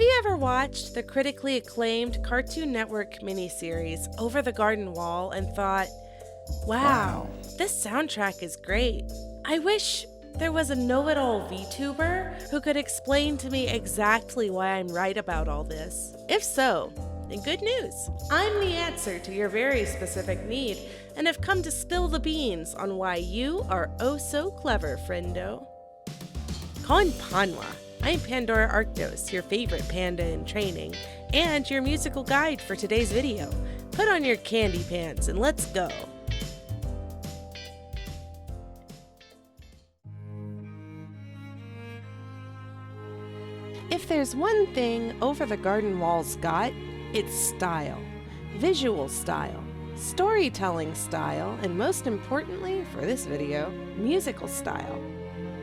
Have you ever watched the critically acclaimed Cartoon Network miniseries Over the Garden Wall and thought, wow, this soundtrack is great. I wish there was a know-it-all VTuber who could explain to me exactly why I'm right about all this. If so, then good news. I'm the answer to your very specific need and have come to spill the beans on why you are oh so clever, friendo. Konpanwa. I'm Pandora Arctos, your favorite panda in training, and your musical guide for today's video. Put on your Candypants and let's go. If there's one thing Over the Garden Wall's got, it's style. Visual style, storytelling style, and most importantly for this video, musical style.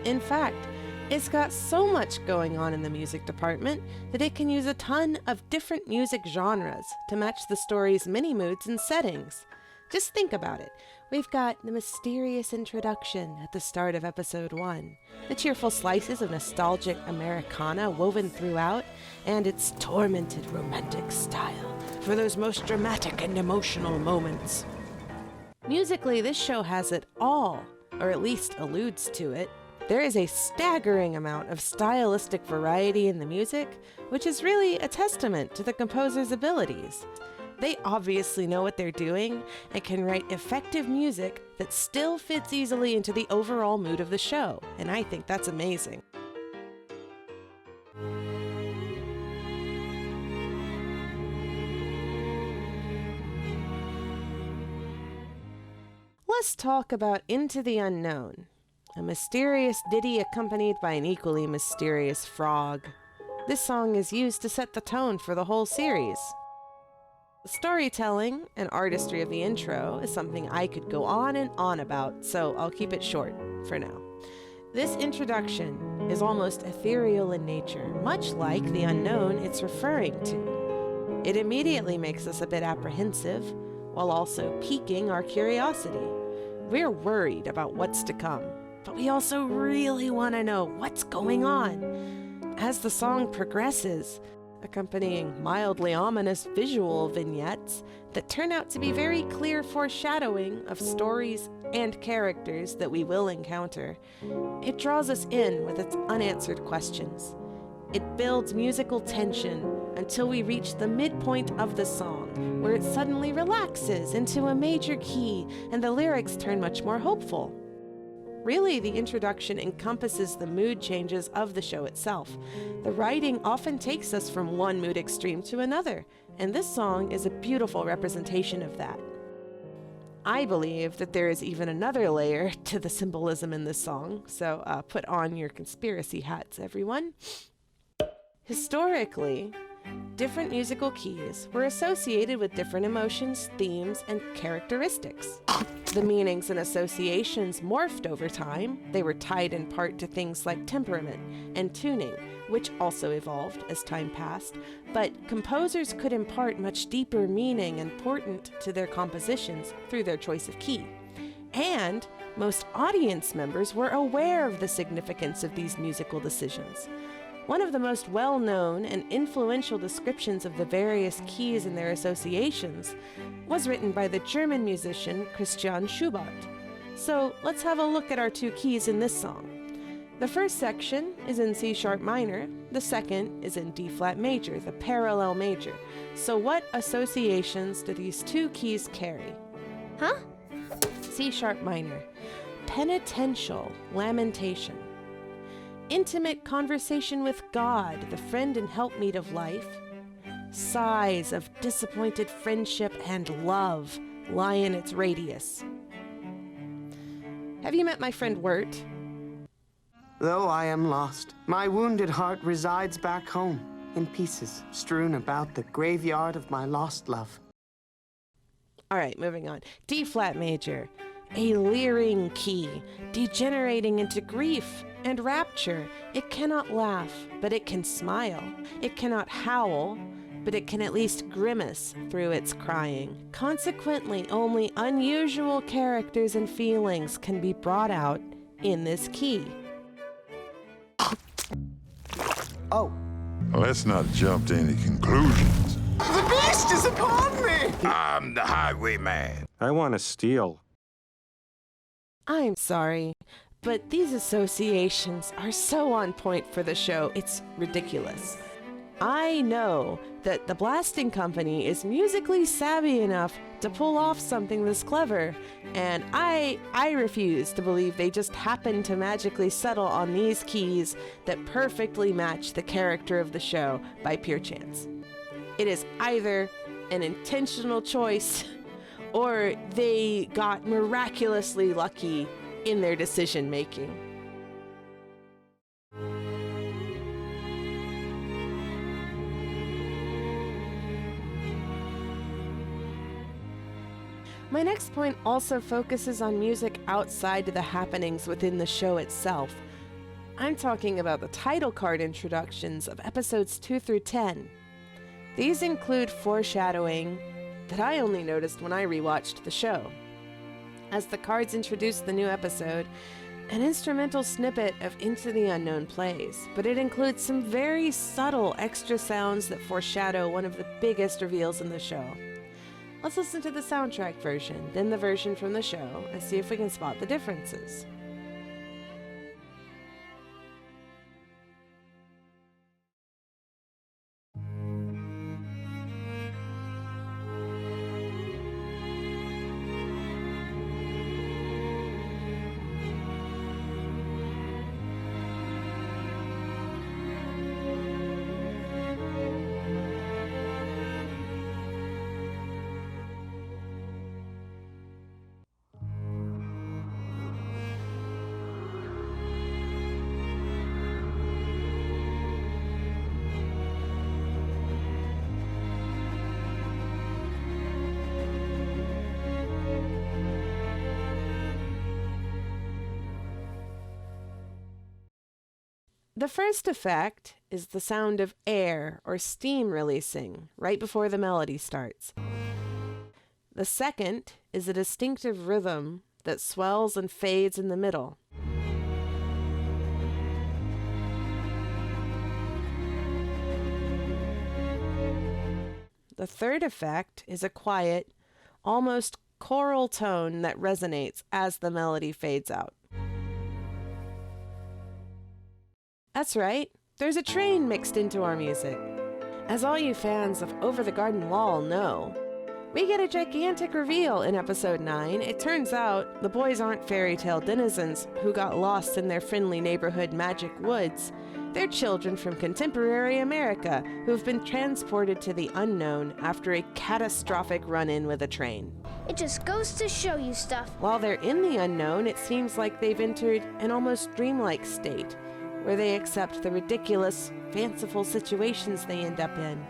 In fact, it's got so much going on in the music department that it can use a ton of different music genres to match the story's many moods and settings. Just think about it. We've got the mysterious introduction at the start of episode 1, the cheerful slices of nostalgic Americana woven throughout, and its tormented romantic style for those most dramatic and emotional moments. Musically, this show has it all, or at least alludes to it. There is a staggering amount of stylistic variety in the music, which is really a testament to the composer's abilities. They obviously know what they're doing and can write effective music that still fits easily into the overall mood of the show, and I think that's amazing. Let's talk about Into the Unknown, a mysterious ditty accompanied by an equally mysterious frog. This song is used to set the tone for the whole series. The storytelling and artistry of the intro is something I could go on and on about, so I'll keep it short for now. This introduction is almost ethereal in nature, much like the unknown it's referring to. It immediately makes us a bit apprehensive, while also piquing our curiosity. We're worried about what's to come, but we also really want to know what's going on. As the song progresses, accompanying mildly ominous visual vignettes that turn out to be very clear foreshadowing of stories and characters that we will encounter, it draws us in with its unanswered questions. It builds musical tension until we reach the midpoint of the song, where it suddenly relaxes into a major key and the lyrics turn much more hopeful. Really, the introduction encompasses the mood changes of the show itself. The writing often takes us from one mood extreme to another, and this song is a beautiful representation of that. I believe that there is even another layer to the symbolism in this song, so put on your conspiracy hats, everyone. Historically, different musical keys were associated with different emotions, themes, and characteristics. The meanings and associations morphed over time. They were tied in part to things like temperament and tuning, which also evolved as time passed, but composers could impart much deeper meaning important to their compositions through their choice of key. And most audience members were aware of the significance of these musical decisions. One of the most well-known and influential descriptions of the various keys and their associations was written by the German musician Christian Schubart. So let's have a look at our two keys in this song. The first section is in C sharp minor, the second is in D flat major, the parallel major. So what associations do these two keys carry? C sharp minor, penitential lamentation. Intimate conversation with God, the friend and helpmeet of life. Sighs of disappointed friendship and love lie in its radius. Have you met my friend Wirt? Though I am lost, my wounded heart resides back home, in pieces strewn about the graveyard of my lost love. All right, moving on. D flat major, a leering key, degenerating into grief and rapture. It cannot laugh, but it can smile. It cannot howl, but it can at least grimace through its crying. Consequently, only unusual characters and feelings can be brought out in this key. Oh, Let's not jump to any conclusions. The beast is upon me! I'm the highwayman. I want to steal. I'm sorry, but these associations are so on point for the show, it's ridiculous. I know that the Blasting Company is musically savvy enough to pull off something this clever, and I refuse to believe they just happened to magically settle on these keys that perfectly match the character of the show by pure chance. It is either an intentional choice or they got miraculously lucky in their decision making. My next point also focuses on music outside of the happenings within the show itself. I'm talking about the title card introductions of episodes 2 through 10. These include Foreshadowing, that I only noticed when I rewatched the show. As the cards introduce the new episode, an instrumental snippet of Into the Unknown plays, but it includes some very subtle extra sounds that foreshadow one of the biggest reveals in the show. Let's listen to the soundtrack version, then the version from the show, and see if we can spot the differences. The first effect is the sound of air or steam releasing right before the melody starts. The second is a distinctive rhythm that swells and fades in the middle. The third effect is a quiet, almost choral tone that resonates as the melody fades out. That's right, there's a train mixed into our music. As all you fans of Over the Garden Wall know, we get a gigantic reveal in episode 9. It turns out the boys aren't fairy tale denizens who got lost in their friendly neighborhood magic woods. They're children from contemporary America who've been transported to the unknown after a catastrophic run-in with a train. It just goes to show you stuff. While they're in the unknown, it seems like they've entered an almost dreamlike state, where they accept the ridiculous, fanciful situations they end up in,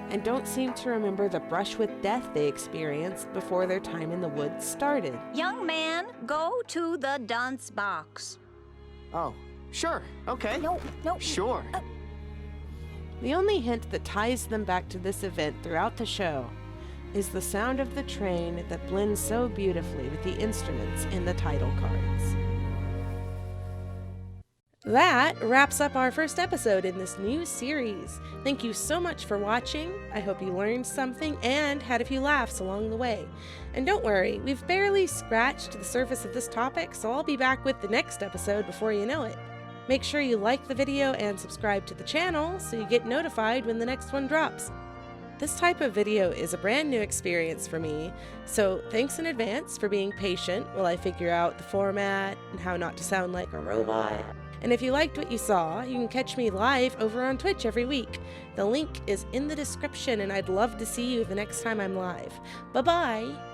and don't seem to remember the brush with death they experienced before their time in the woods started. Young man, go to the dunce box. Oh, sure, okay. No. Sure. The only hint that ties them back to this event throughout the show is the sound of the train that blends so beautifully with the instruments in the title cards. That wraps up our first episode in this new series. Thank you so much for watching. I hope you learned something and had a few laughs along the way. And don't worry, we've barely scratched the surface of this topic, so I'll be back with the next episode before you know it. Make sure you like the video and subscribe to the channel so you get notified when the next one drops. This type of video is a brand new experience for me, so thanks in advance for being patient while I figure out the format and how not to sound like a robot. And if you liked what you saw, you can catch me live over on Twitch every week. The link is in the description, and I'd love to see you the next time I'm live. Bye-bye!